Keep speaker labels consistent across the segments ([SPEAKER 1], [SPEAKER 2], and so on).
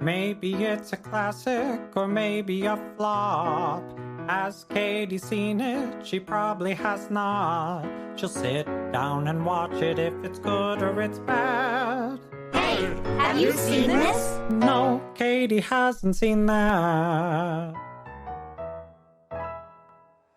[SPEAKER 1] Maybe it's a classic or maybe a flop. Has Katie seen it? She probably has not. She'll sit down and watch it if it's good or it's bad.
[SPEAKER 2] Hey, have you seen this?
[SPEAKER 1] No, Katie hasn't seen that.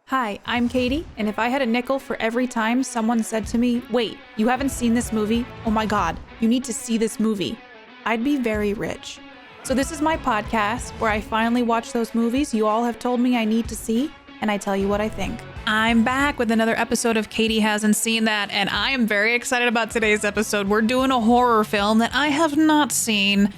[SPEAKER 3] Hi, I'm Katie, and if I had a nickel for every time someone said to me, "Wait, you haven't seen this movie? Oh my God, you need to see this movie," I'd be very rich. So this is my podcast where I finally watch those movies you all have told me I need to see, and I tell you what I think. I'm back with another episode of Katie Hasn't Seen That, and I am very excited about today's episode. We're doing a horror film that I have not seen,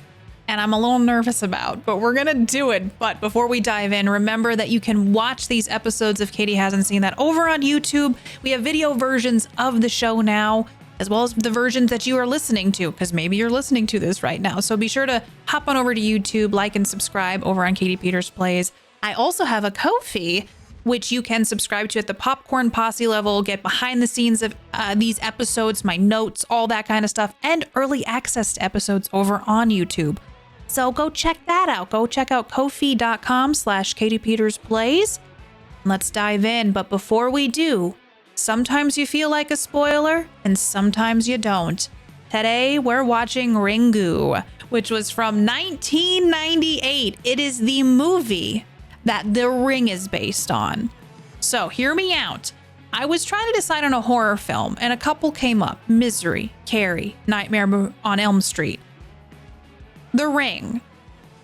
[SPEAKER 3] and I'm a little nervous about, but we're gonna do it. But before we dive in, remember that you can watch these episodes of Katie Hasn't Seen That over on YouTube. We have video versions of the show now, as well as the versions that you are listening to, because maybe you're listening to this right now. So be sure to hop on over to YouTube, like and subscribe over on KatiePetersPlays. I also have a Ko-fi, which you can subscribe to at the Popcorn Posse level, get behind the scenes of these episodes, my notes, all that kind of stuff, and early access to episodes over on YouTube. So go check that out. Go check out ko-fi.com/KatiePetersPlays. Let's dive in. But before we do, sometimes you feel like a spoiler and sometimes you don't. Today we're watching Ringu, which was from 1998. It is the movie that The Ring is based on. So hear me out. I was trying to decide on a horror film and a couple came up: Misery, Carrie, Nightmare on Elm Street. The Ring.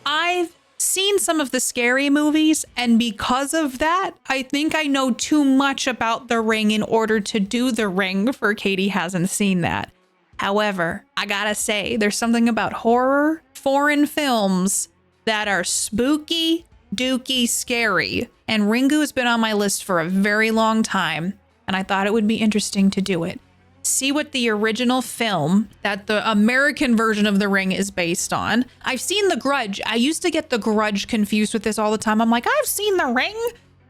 [SPEAKER 3] I've seen some of the scary movies, and because of that, I think I know too much about The Ring in order to do The Ring for Katie Hasn't Seen That. However, I gotta say, there's something about horror, foreign films that are spooky, dooky, scary, and Ringu has been on my list for a very long time, and I thought it would be interesting to do it. See what the original film that the American version of The Ring is based on. I've seen The Grudge. I used to get The Grudge confused with this all the time. I'm like, I've seen The Ring.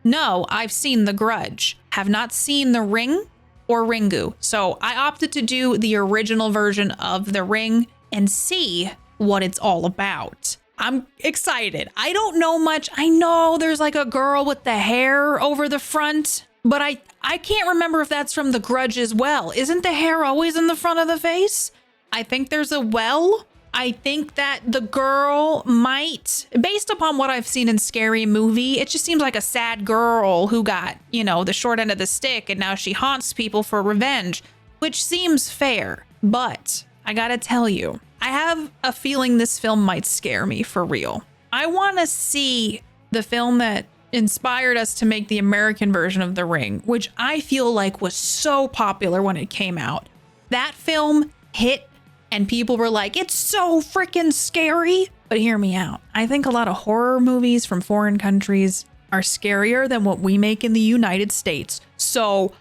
[SPEAKER 3] No, I've seen The Grudge. Have not seen The Ring or Ringu. So I opted to do the original version of The Ring and see what it's all about. I'm excited. I don't know much. I know there's like a girl with the hair over the front, but I can't remember if that's from The Grudge as well. Isn't the hair always in the front of the face? I think there's a well. I think that the girl might, based upon what I've seen in Scary Movie, it just seems like a sad girl who got, the short end of the stick and now she haunts people for revenge, which seems fair. But I gotta tell you, I have a feeling this film might scare me for real. I wanna see the film that inspired us to make the American version of The Ring, which I feel like was so popular when it came out. That film hit and people were like, it's so freaking scary. But hear me out. I think a lot of horror movies from foreign countries are scarier than what we make in the United States. So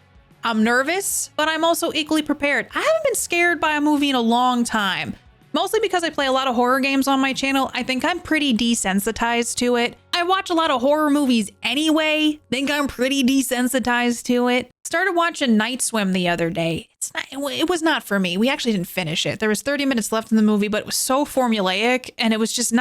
[SPEAKER 3] I'm nervous, but I'm also equally prepared. I haven't been scared by a movie in a long time. Mostly because I play a lot of horror games on my channel. I think I'm pretty desensitized to it. I watch a lot of horror movies anyway. Think I'm pretty desensitized to it. Started watching Night Swim the other day. It was not for me. We actually didn't finish it. There was 30 minutes left in the movie, but it was so formulaic and it just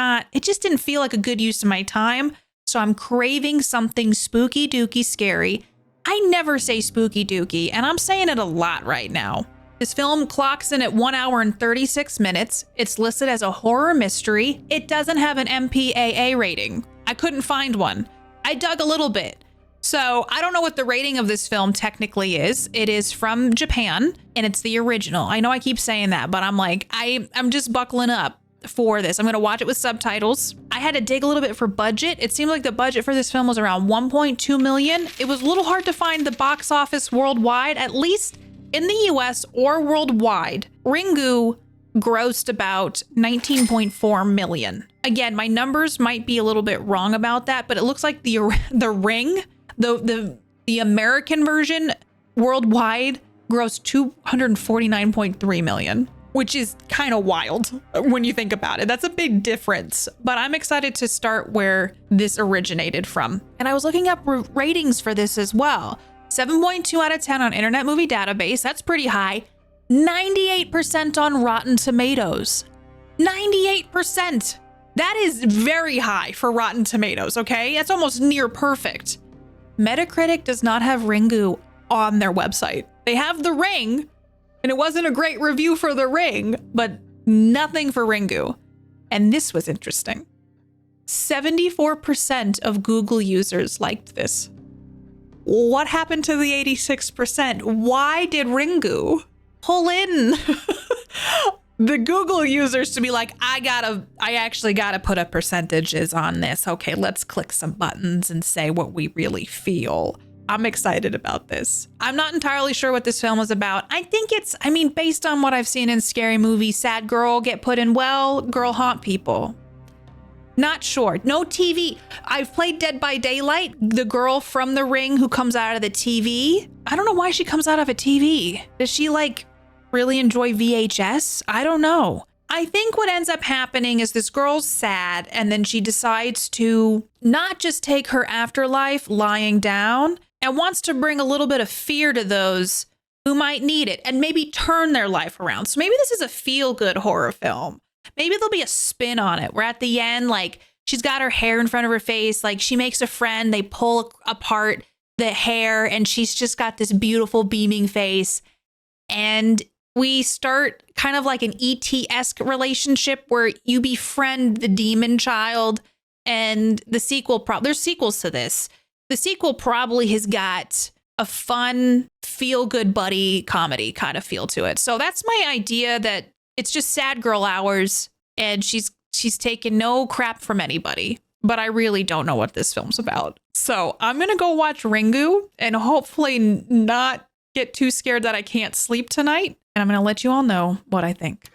[SPEAKER 3] didn't feel like a good use of my time. So I'm craving something spooky dooky scary. I never say spooky dooky, and I'm saying it a lot right now. This film clocks in at 1 hour and 36 minutes. It's listed as a horror mystery. It doesn't have an MPAA rating. I couldn't find one. I dug a little bit. So I don't know what the rating of this film technically is. It is from Japan and it's the original. I know I keep saying that, but I'm like, I'm just buckling up for this. I'm going to watch it with subtitles. I had to dig a little bit for budget. It seemed like the budget for this film was around 1.2 million. It was a little hard to find the box office worldwide, at least in the US or worldwide. Ringu grossed about 19.4 million. Again, my numbers might be a little bit wrong about that, but it looks like the Ring, the American version worldwide grossed 249.3 million, which is kind of wild when you think about it. That's a big difference, but I'm excited to start where this originated from. And I was looking up ratings for this as well. 7.2 out of 10 on Internet Movie Database. That's pretty high. 98% on Rotten Tomatoes. 98%. That is very high for Rotten Tomatoes, okay? That's almost near perfect. Metacritic does not have Ringu on their website. They have The Ring, and it wasn't a great review for The Ring, but nothing for Ringu. And this was interesting. 74% of Google users liked this. What happened to the 86%? Why did Ringu pull in the Google users to be like, I actually gotta put up percentages on this. Okay, let's click some buttons and say what we really feel. I'm excited about this. I'm not entirely sure what this film is about. I think based on what I've seen in scary movies, sad girl get put in well, girl haunt people. Not sure. No TV. I've played Dead by Daylight, the girl from The Ring who comes out of the TV. I don't know why she comes out of a TV. Does she really enjoy VHS? I don't know. I think what ends up happening is this girl's sad and then she decides to not just take her afterlife lying down and wants to bring a little bit of fear to those who might need it and maybe turn their life around. So maybe this is a feel-good horror film. Maybe there'll be a spin on it where at the end, she's got her hair in front of her face, she makes a friend, they pull apart the hair and she's just got this beautiful beaming face. And we start kind of like an ET-esque relationship where you befriend the demon child, and the sequel, there's sequels to this. The sequel probably has got a fun, feel-good buddy comedy kind of feel to it. So that's my idea, that it's just sad girl hours and she's taking no crap from anybody. But I really don't know what this film's about. So I'm going to go watch Ringu and hopefully not get too scared that I can't sleep tonight. And I'm going to let you all know what I think.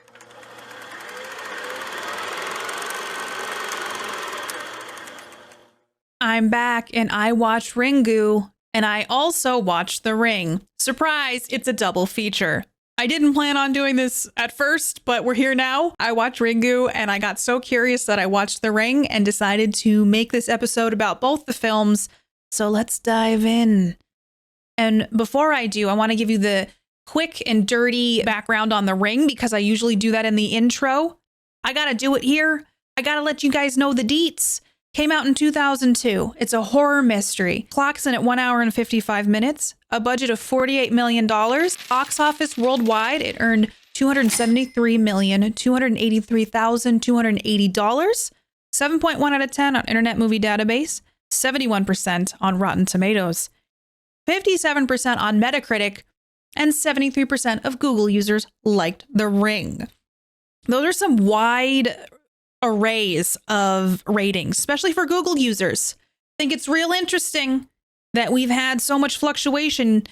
[SPEAKER 3] I'm back and I watched Ringu and I also watched The Ring. Surprise, it's a double feature. I didn't plan on doing this at first, but we're here now. I watched Ringu and I got so curious that I watched The Ring and decided to make this episode about both the films. So let's dive in. And before I do, I want to give you the quick and dirty background on The Ring because I usually do that in the intro. I got to do it here. I got to let you guys know the deets. Came out in 2002. It's a horror mystery. Clocks in at 1 hour and 55 minutes. A budget of $48 million. Box office worldwide, it earned $273,283,280. 7.1 out of 10 on Internet Movie Database. 71% on Rotten Tomatoes. 57% on Metacritic. And 73% of Google users liked The Ring. Those are some wide arrays of ratings, especially for Google users. I think it's real interesting that we've had so much fluctuation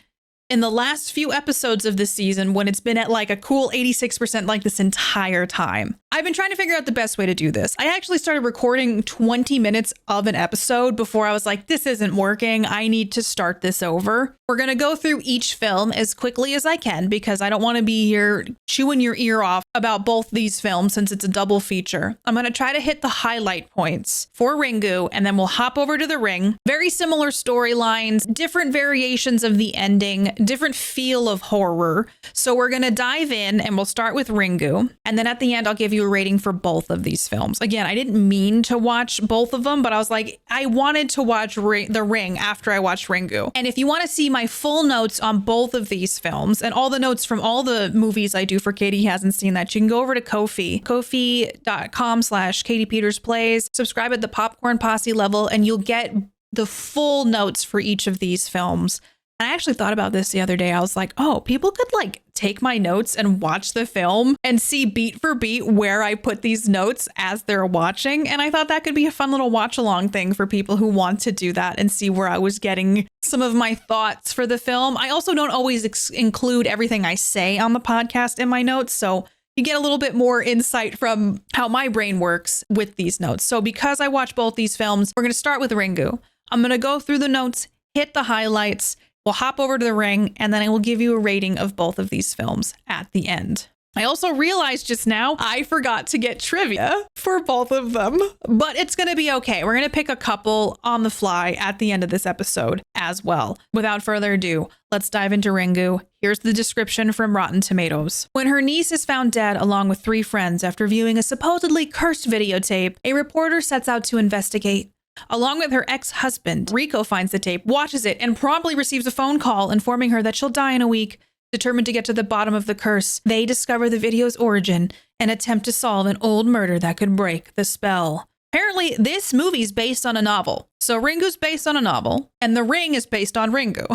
[SPEAKER 3] in the last few episodes of this season when it's been at a cool 86% this entire time. I've been trying to figure out the best way to do this. I actually started recording 20 minutes of an episode before I was like, this isn't working. I need to start this over. We're going to go through each film as quickly as I can because I don't want to be here chewing your ear off about both these films since it's a double feature. I'm going to try to hit the highlight points for Ringu and then we'll hop over to The Ring. Very similar storylines, different variations of the ending, different feel of horror. So we're going to dive in and we'll start with Ringu. And then at the end, I'll give you a rating for both of these films. Again, I didn't mean to watch both of them, but I was like, I wanted to watch The Ring after I watched Ringu. And if you want to see my full notes on both of these films and all the notes from all the movies I do for Katie Hasn't Seen That, you can go over to Ko-fi, kofi.com/KatiePetersPlays, subscribe at the Popcorn Posse level, and you'll get the full notes for each of these films. And I actually thought about this the other day. I was like, oh, people could take my notes and watch the film and see beat for beat where I put these notes as they're watching. And I thought that could be a fun little watch along thing for people who want to do that and see where I was getting some of my thoughts for the film. I also don't always include everything I say on the podcast in my notes. So you get a little bit more insight from how my brain works with these notes. So because I watched both these films, we're going to start with Ringu. I'm going to go through the notes, hit the highlights. We'll hop over to The Ring, and then I will give you a rating of both of these films at the end. I also realized just now I forgot to get trivia for both of them, but it's going to be okay. We're going to pick a couple on the fly at the end of this episode as well. Without further ado, let's dive into Ringu. Here's the description from Rotten Tomatoes. When her niece is found dead along with 3 friends after viewing a supposedly cursed videotape, a reporter sets out to investigate. Along with her ex-husband, Rico finds the tape, watches it, and promptly receives a phone call informing her that she'll die in a week. Determined to get to the bottom of the curse, they discover the video's origin and attempt to solve an old murder that could break the spell. Apparently, this movie's based on a novel. So Ringu's based on a novel, and The Ring is based on Ringu.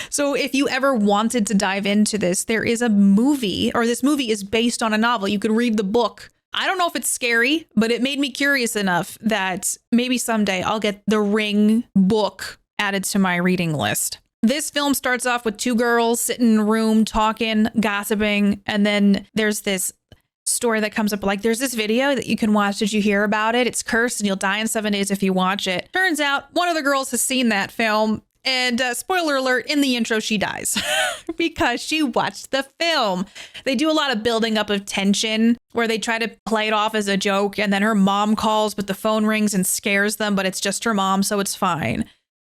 [SPEAKER 3] So if you ever wanted to dive into this, there is a movie, or this movie is based on a novel. You could read the book. I don't know if it's scary, but it made me curious enough that maybe someday I'll get the Ring book added to my reading list. This film starts off with 2 girls sitting in a room talking, gossiping, and then there's this story that comes up like, there's this video that you can watch. Did you hear about it? It's cursed and you'll die in 7 days if you watch it. Turns out one of the girls has seen that film, and spoiler alert, in the intro she dies because she watched the film. They do a lot of building up of tension where they try to play it off as a joke, and then her mom calls, but the phone rings and scares them, but it's just her mom, so it's fine.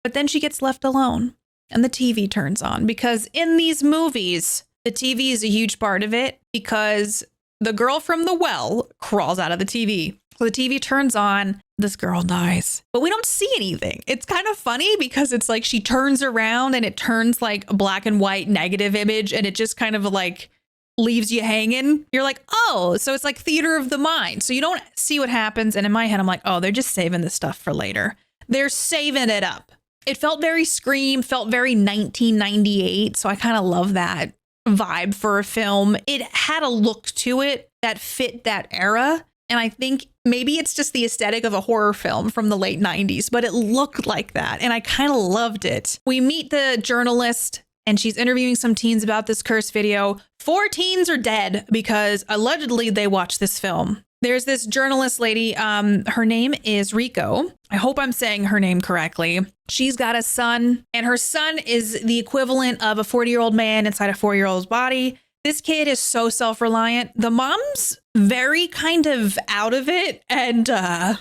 [SPEAKER 3] But then she gets left alone. And the TV turns on, because in these movies, the TV is a huge part of it, because the girl from the well crawls out of the TV. So the TV turns on, this girl dies, but we don't see anything. It's kind of funny because it's like she turns around and it turns like a black and white negative image, and it just kind of like leaves you hanging. You're like, oh, so it's like theater of the mind. So you don't see what happens. And in my head, I'm like, oh, they're just saving this stuff for later. They're saving it up. It felt very Scream, felt very 1998. So I kind of love that vibe for a film. It had a look to it that fit that era. And I think maybe it's just the aesthetic of a horror film from the late 90s, but it looked like that. And I kind of loved it. We meet the journalist, and she's interviewing some teens about this cursed video. 4 teens are dead because allegedly they watched this film. There's this journalist lady. Her name is Rico. I hope I'm saying her name correctly. She's got a son, and her son is the equivalent of a 40-year-old man inside a 4-year-old's body. This kid is so self-reliant. The mom's very kind of out of it, and I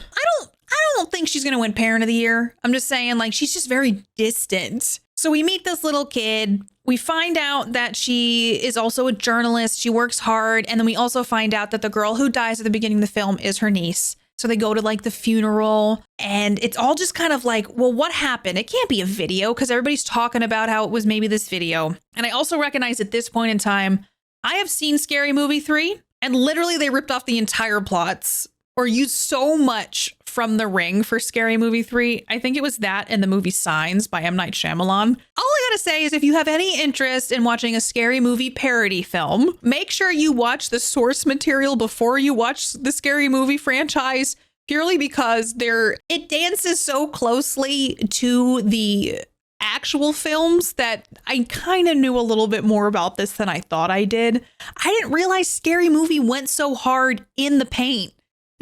[SPEAKER 3] don't think she's gonna win Parent of the Year. I'm just saying, like, she's just very distant. So we meet this little kid. We find out that she is also a journalist. She works hard. And then we also find out that the girl who dies at the beginning of the film is her niece. So they go to like the funeral, and it's all just kind of like, well, what happened? It can't be a video, because everybody's talking about how it was maybe this video. And I also recognize at this point in time, I have seen Scary Movie 3, and literally they ripped off the entire plots or used so much from The Ring for Scary Movie 3. I think it was that and the movie Signs by M. Night Shyamalan. All I gotta say is, if you have any interest in watching a scary movie parody film, make sure you watch the source material before you watch the Scary Movie franchise, purely because it dances so closely to the actual films that I kind of knew a little bit more about this than I thought I did. I didn't realize Scary Movie went so hard in the paint.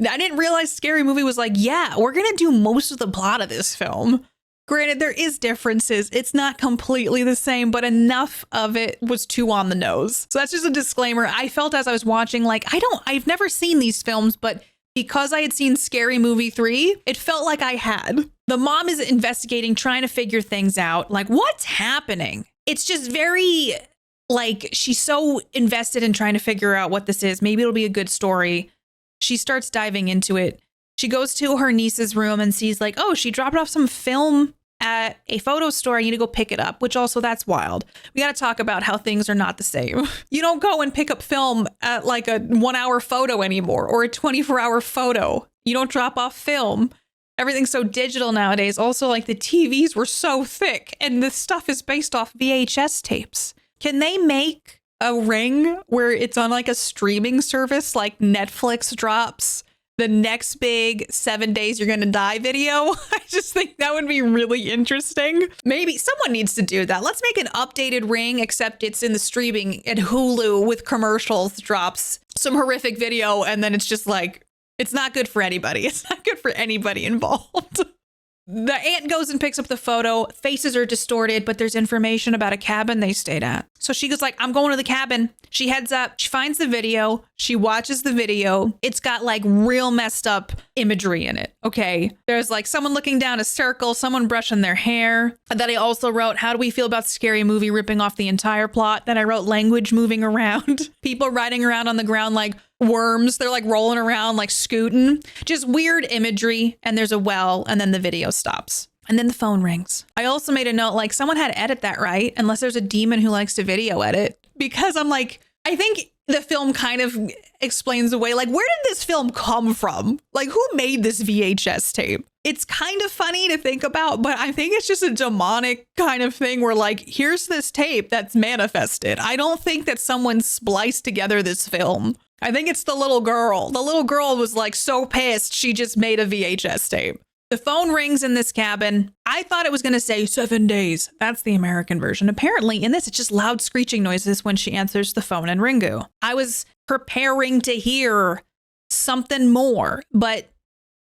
[SPEAKER 3] I didn't realize Scary Movie was like, yeah, we're going to do most of the plot of this film. Granted, there is differences. It's not completely the same, but enough of it was too on the nose. So that's just a disclaimer. I felt as I was watching, like, I've never seen these films, but because I had seen Scary Movie 3, it felt like I had. The mom is investigating, trying to figure things out. Like, what's happening? It's just very, like, she's so invested in trying to figure out what this is. Maybe it'll be a good story. She starts diving into it. She goes to her niece's room and sees like, oh, she dropped off some film at a photo store. I need to go pick it up, which also, that's wild. We got to talk about how things are not the same. You don't go and pick up film at like a 1-hour photo anymore, or a 24-hour photo. You don't drop off film. Everything's so digital nowadays. Also, like, the TVs were so thick, and this stuff is based off VHS tapes. Can they make a Ring where it's on like a streaming service, like Netflix drops the next big 7 days you're gonna die video? I just think that would be really interesting. Maybe someone needs to do that. Let's make an updated Ring, except it's in the streaming at Hulu with commercials, drops some horrific video, and then it's just like, it's not good for anybody. It's not good for anybody involved. The aunt goes and picks up the photo. Faces are distorted, but there's information about a cabin they stayed at. So she goes like, I'm going to the cabin. She heads up. She finds the video. She watches the video. It's got like real messed up imagery in it. Okay. There's like someone looking down a circle, someone brushing their hair. And then I also wrote, how do we feel about Scary Movie ripping off the entire plot? Then I wrote language moving around. People riding around on the ground like worms. They're like rolling around like scooting. Just weird imagery. And there's a well. And then the video stops. And then the phone rings. I also made a note, like someone had to edit that, right? Unless there's a demon who likes to video edit. Because I'm like, I think the film kind of explains away, like, where did this film come from? Like, who made this VHS tape? It's kind of funny to think about, but I think it's just a demonic kind of thing where like, here's this tape that's manifested. I don't think that someone spliced together this film. I think it's the little girl. The little girl was like so pissed she just made a VHS tape. The phone rings in this cabin. I thought it was going to say 7 days. That's the American version. Apparently in this, it's just loud screeching noises when she answers the phone in Ringu. I was preparing to hear something more, but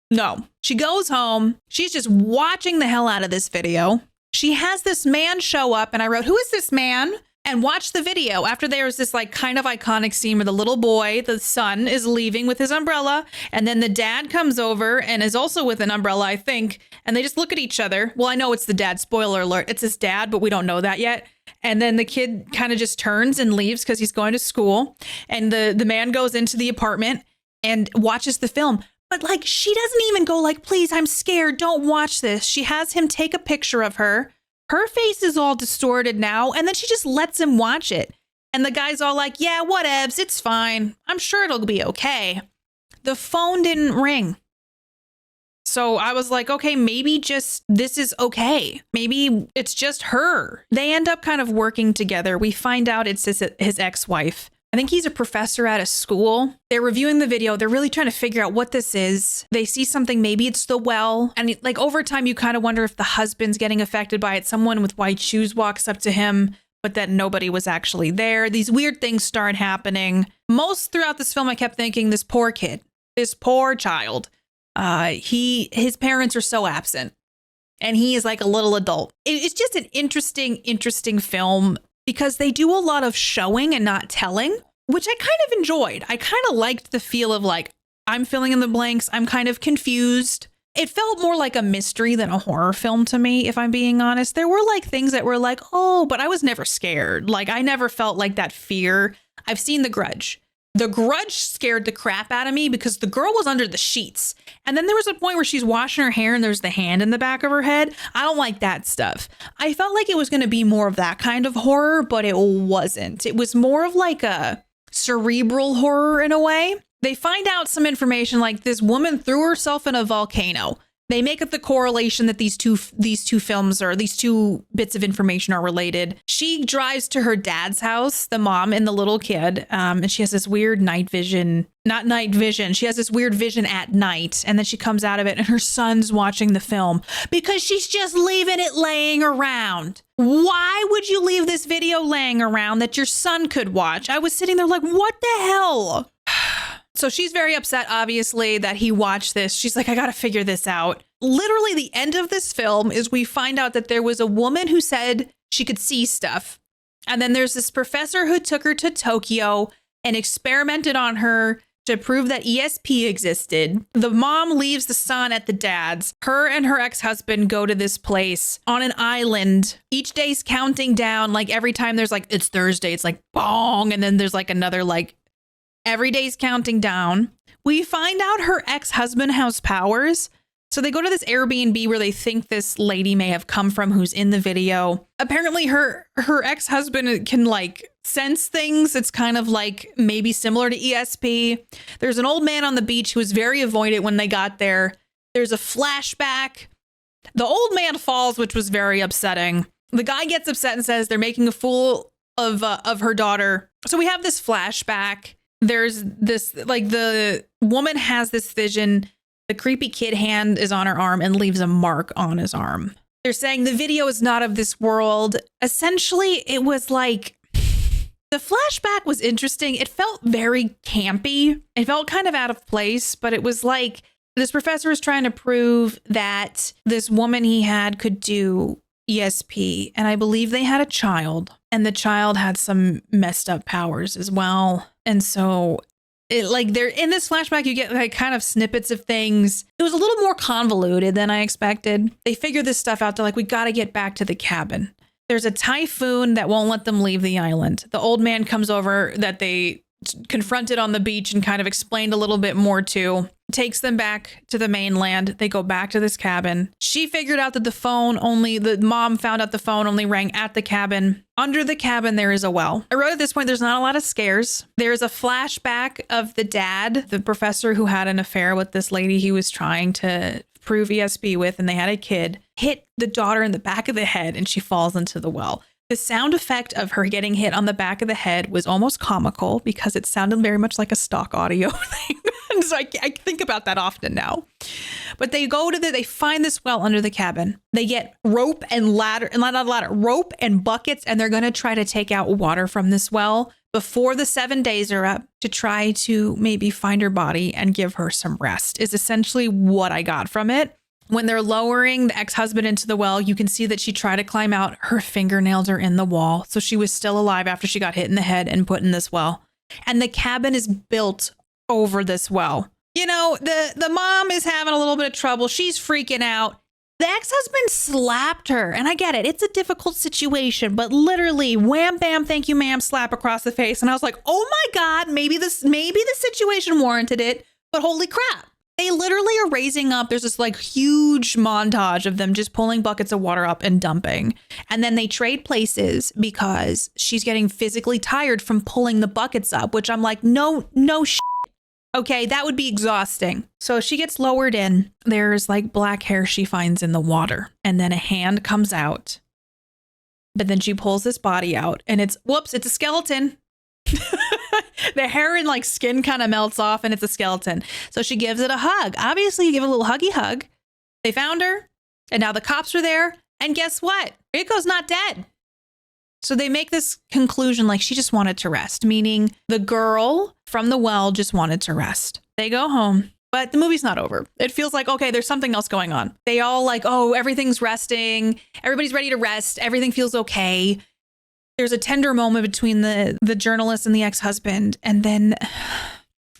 [SPEAKER 3] no. She goes home. She's just watching the hell out of this video. She has this man show up and I wrote, who is this man? And watch the video. After there's this like kind of iconic scene where the little boy, the son, is leaving with his umbrella. And then the dad comes over and is also with an umbrella, I think. And they just look at each other. Well, I know it's the dad. Spoiler alert. It's his dad, but we don't know that yet. And then the kid kind of just turns and leaves because he's going to school. And the man goes into the apartment and watches the film. But like, she doesn't even go like, please, I'm scared. Don't watch this. She has him take a picture of her. Her face is all distorted now, and then she just lets him watch it. And the guy's all like, yeah, whatevs, it's fine. I'm sure it'll be okay. The phone didn't ring. So I was like, okay, maybe just this is okay. Maybe it's just her. They end up kind of working together. We find out it's his ex-wife. I think he's a professor at a school. They're reviewing the video. They're really trying to figure out what this is. They see something. Maybe it's the well. And like over time, you kind of wonder if the husband's getting affected by it. Someone with white shoes walks up to him, but that nobody was actually there. These weird things start happening. Most throughout this film, I kept thinking this poor kid, this poor child. His parents are so absent and he is like a little adult. It's just an interesting film. Because they do a lot of showing and not telling, which I kind of enjoyed. I kind of liked the feel of like, I'm filling in the blanks. I'm kind of confused. It felt more like a mystery than a horror film to me, if I'm being honest. There were like things that were like, oh, but I was never scared. Like I never felt like that fear. I've seen The Grudge. The Grudge scared the crap out of me because the girl was under the sheets. And then there was a point where she's washing her hair and there's the hand in the back of her head. I don't like that stuff. I felt like it was going to be more of that kind of horror, but it wasn't. It was more of like a cerebral horror in a way. They find out some information like this woman threw herself in a volcano. They make up the correlation that these two films or these two bits of information are related. She drives to her dad's house, the mom and the little kid, and she has this weird night vision. Not night vision. She has this weird vision at night, and then she comes out of it, and her son's watching the film because she's just leaving it laying around. Why would you leave this video laying around that your son could watch? I was sitting there like, what the hell? So she's very upset, obviously, that he watched this. She's like, I got to figure this out. Literally, the end of this film is we find out that there was a woman who said she could see stuff. And then there's this professor who took her to Tokyo and experimented on her to prove that ESP existed. The mom leaves the son at the dad's. Her and her ex-husband go to this place on an island. Each day's counting down. Like every time there's like, it's Thursday, it's like bong. And then there's like another like, every day's counting down. We find out her ex-husband has powers. So they go to this Airbnb where they think this lady may have come from who's in the video. Apparently her ex-husband can like sense things. It's kind of like maybe similar to ESP. There's an old man on the beach who was very avoidant when they got there. There's a flashback. The old man falls, which was very upsetting. The guy gets upset and says they're making a fool of her daughter. So we have this flashback. There's this, like the woman has this vision. The creepy kid hand is on her arm and leaves a mark on his arm. They're saying the video is not of this world. Essentially, it was like, the flashback was interesting. It felt very campy. It felt kind of out of place, but it was like this professor is trying to prove that this woman he had could do ESP, and I believe they had a child, and the child had some messed up powers as well. And so they're in this flashback, you get like kind of snippets of things. It was a little more convoluted than I expected. They figure this stuff out. They're like, we got to get back to the cabin. There's a typhoon that won't let them leave the island. The old man comes over that they confronted on the beach and kind of explained a little bit more to, takes them back to the mainland. They go back to this cabin. She figured out that the mom found out the phone only rang at the cabin. Under the cabin, there is a well. I wrote at this point, there's not a lot of scares. There's a flashback of the dad, the professor who had an affair with this lady he was trying to prove ESP with, and they had a kid, hit the daughter in the back of the head and she falls into the well. The sound effect of her getting hit on the back of the head was almost comical because it sounded very much like a stock audio thing. So I think about that often now. But they they find this well under the cabin. They get rope and rope and buckets, and they're going to try to take out water from this well before the 7 days are up to try to maybe find her body and give her some rest, is essentially what I got from it. When they're lowering the ex-husband into the well, you can see that she tried to climb out. Her fingernails are in the wall. So she was still alive after she got hit in the head and put in this well. And the cabin is built over this well. You know, the mom is having a little bit of trouble. She's freaking out. The ex-husband slapped her. And I get it. It's a difficult situation, but literally wham, bam, thank you, ma'am, slap across the face. And I was like, oh my God, maybe the situation warranted it, but holy crap. They literally are raising up. There's this like huge montage of them just pulling buckets of water up and dumping. And then they trade places because she's getting physically tired from pulling the buckets up, which I'm like, no shit. Okay, that would be exhausting. So she gets lowered in. There's like black hair she finds in the water. And then a hand comes out. But then she pulls this body out and it's a skeleton. The hair and like skin kind of melts off and it's a skeleton. So she gives it a hug. Obviously, you give a little huggy hug. They found her and now the cops are there. And guess what? Riko's not dead. So they make this conclusion like she just wanted to rest, meaning the girl from the well just wanted to rest. They go home, but the movie's not over. It feels like, okay, there's something else going on. They all like, oh, everything's resting. Everybody's ready to rest. Everything feels okay. There's a tender moment between the journalist and the ex-husband. And then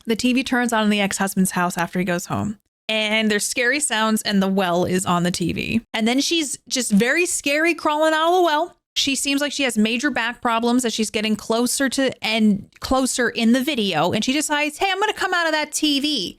[SPEAKER 3] the TV turns on in the ex-husband's house after he goes home. And there's scary sounds and the well is on the TV. And then she's just very scary crawling out of the well. She seems like she has major back problems as she's getting closer in the video. And she decides, hey, I'm going to come out of that TV.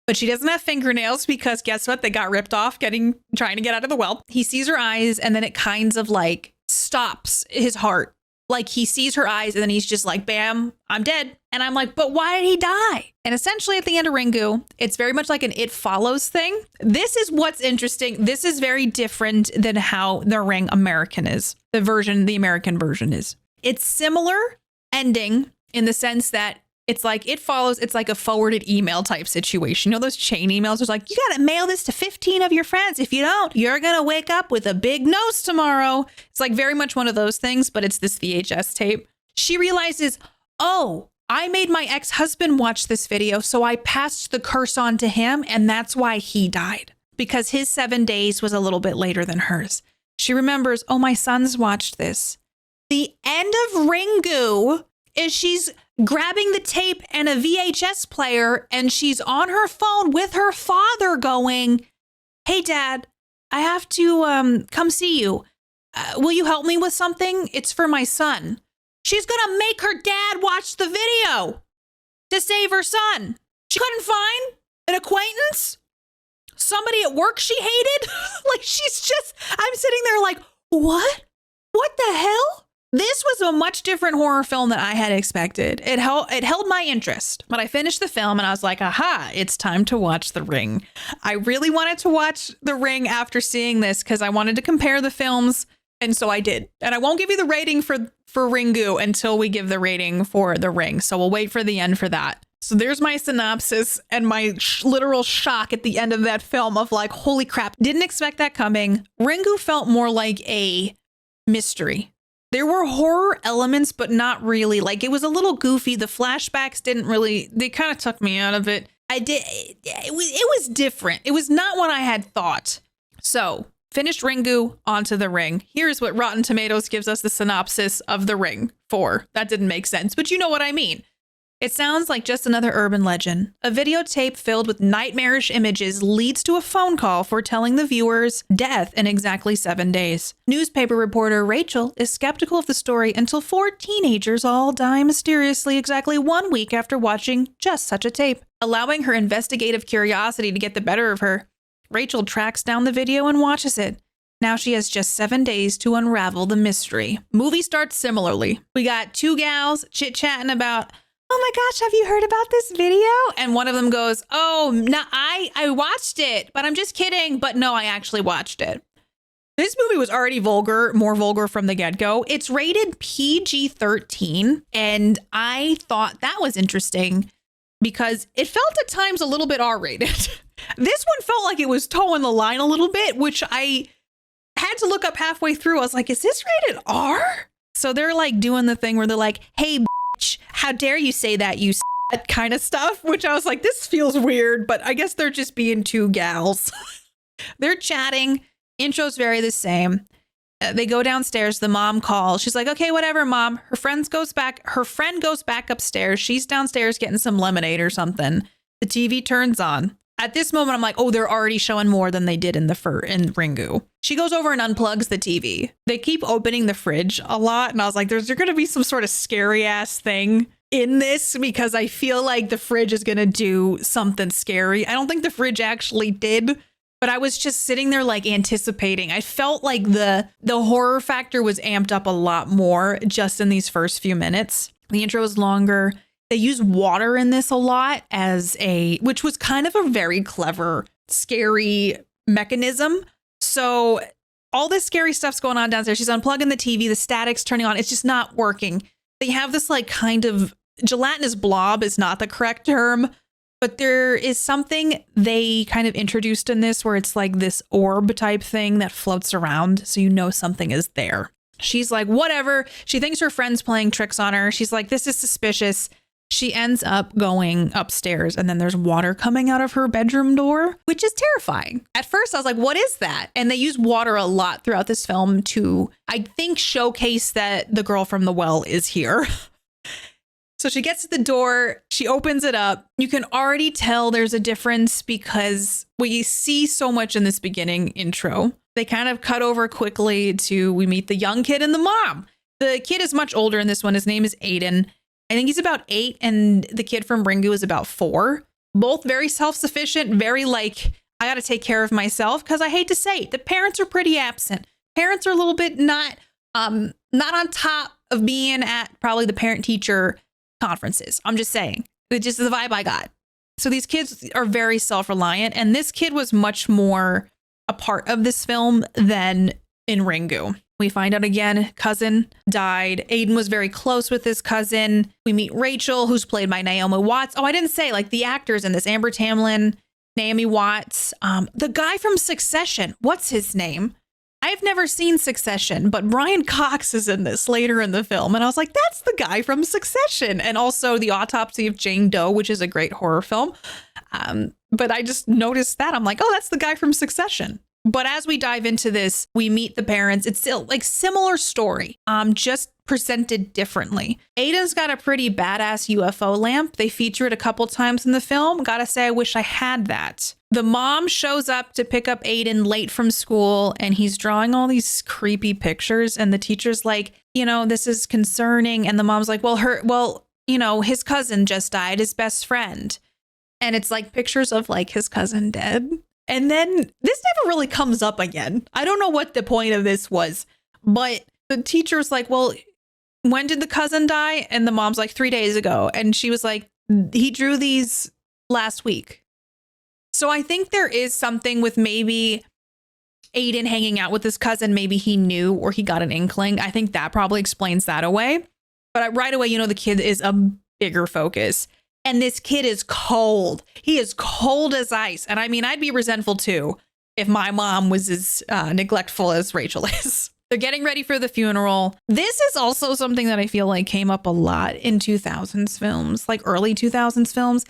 [SPEAKER 3] But she doesn't have fingernails because guess what? They got ripped off trying to get out of the well. He sees her eyes and then it kinds of like stops his heart. Like he sees her eyes and then he's just like, bam, I'm dead. And I'm like, but why did he die? And essentially at the end of Ringu, it's very much like an It Follows thing. This is what's interesting. This is very different than how The Ring American is. The American version is. It's similar ending in the sense that it's like It Follows. It's like a forwarded email type situation. You know, those chain emails. It's like, you got to mail this to 15 of your friends. If you don't, you're going to wake up with a big nose tomorrow. It's like very much one of those things, but it's this VHS tape. She realizes, oh, I made my ex-husband watch this video. So I passed the curse on to him. And that's why he died, because his 7 days was a little bit later than hers. She remembers, oh, my son's watched this. The end of Ringu is she's grabbing the tape and a VHS player and she's on her phone with her father going, hey, Dad, I have to come see you. Will you help me with something? It's for my son. She's going to make her dad watch the video to save her son. She couldn't find an acquaintance, somebody at work she hated. Like I'm sitting there like, what? What the hell? This was a much different horror film than I had expected. It held my interest, but I finished the film and I was like, aha, it's time to watch The Ring. I really wanted to watch The Ring after seeing this because I wanted to compare the films. And so I did. And I won't give you the rating for Ringu until we give the rating for The Ring. So we'll wait for the end for that. So there's my synopsis and my literal shock at the end of that film of like, holy crap, didn't expect that coming. Ringu felt more like a mystery. There were horror elements, but not really. Like it was a little goofy. The flashbacks they kind of took me out of it. It was different. It was not what I had thought. So finished Ringu, onto The Ring. Here's what Rotten Tomatoes gives us the synopsis of The Ring for. That didn't make sense, but you know what I mean. It sounds like just another urban legend. A videotape filled with nightmarish images leads to a phone call foretelling the viewer's death in exactly 7 days. Newspaper reporter Rachel is skeptical of the story until 4 teenagers all die mysteriously exactly 1 week after watching just such a tape. Allowing her investigative curiosity to get the better of her, Rachel tracks down the video and watches it. Now she has just 7 days to unravel the mystery. Movie starts similarly. We got 2 gals chit-chatting about, oh my gosh, have you heard about this video? And one of them goes, oh, no, I watched it, but I'm just kidding. But no, I actually watched it. This movie was already vulgar, more vulgar from the get-go. It's rated PG-13, and I thought that was interesting because it felt at times a little bit R-rated. This one felt like it was towing the line a little bit, which I had to look up halfway through. I was like, is this rated R? So they're like doing the thing where they're like, hey, how dare you say that, you kind of stuff, which I was like, this feels weird, but I guess they're just being 2 gals. They're chatting. Intros vary the same. They go downstairs. The mom calls. She's like, okay, whatever, mom. Her friend goes back upstairs. She's downstairs getting some lemonade or something. The TV turns on. At this moment, I'm like, oh, they're already showing more than they did in Ringu. She goes over and unplugs the TV. They keep opening the fridge a lot. And I was like, there's going to be some sort of scary ass thing in this because I feel like the fridge is going to do something scary. I don't think the fridge actually did, but I was just sitting there like anticipating. I felt like the horror factor was amped up a lot more just in these first few minutes. The intro is longer. They use water in this a lot which was kind of a very clever, scary mechanism. So all this scary stuff's going on downstairs. She's unplugging the TV. The static's turning on. It's just not working. They have this like kind of gelatinous blob is not the correct term, but there is something they kind of introduced in this where it's like this orb type thing that floats around. So you know something is there. She's like, whatever. She thinks her friend's playing tricks on her. She's like, this is suspicious. She ends up going upstairs and then there's water coming out of her bedroom door, which is terrifying. At first, I was like, what is that? And they use water a lot throughout this film to, I think, showcase that the girl from the well is here. So she gets to the door. She opens it up. You can already tell there's a difference because we see so much in this beginning intro. They kind of cut over quickly to we meet the young kid and the mom. The kid is much older in this one. His name is Aiden. I think he's about 8 and the kid from Ringu is about 4. Both very self-sufficient, very like, I got to take care of myself because I hate to say it, the parents are pretty absent. Parents are a little bit not on top of being at probably the parent-teacher conferences. I'm just saying. It's just the vibe I got. So these kids are very self-reliant and this kid was much more a part of this film than in Ringu. We find out again, cousin died. Aiden was very close with his cousin. We meet Rachel, who's played by Naomi Watts. Oh, I didn't say, like, the actors in this. Amber Tamlin, Naomi Watts. The guy from Succession. What's his name? I've never seen Succession, but Brian Cox is in this later in the film. And I was like, that's the guy from Succession. And also The Autopsy of Jane Doe, which is a great horror film. But I just noticed that. I'm like, oh, that's the guy from Succession. But as we dive into this, we meet the parents. It's still like similar story, just presented differently. Aiden's got a pretty badass UFO lamp. They feature it a couple times in the film. Gotta say, I wish I had that. The mom shows up to pick up Aiden late from school and he's drawing all these creepy pictures. And the teacher's like, this is concerning. And the mom's like, his cousin just died, his best friend. And it's like pictures of like his cousin dead. And then this never really comes up again. I don't know what the point of this was, but the teacher's like, well, when did the cousin die? And the mom's like 3 days ago. And she was like, he drew these last week. So I think there is something with maybe Aiden hanging out with his cousin. Maybe he knew or he got an inkling. I think that probably explains that away. But right away, the kid is a bigger focus. And this kid is cold. He is cold as ice. And I mean, I'd be resentful too if my mom was as neglectful as Rachel is. They're getting ready for the funeral. This is also something that I feel like came up a lot in 2000s films, like early 2000s films.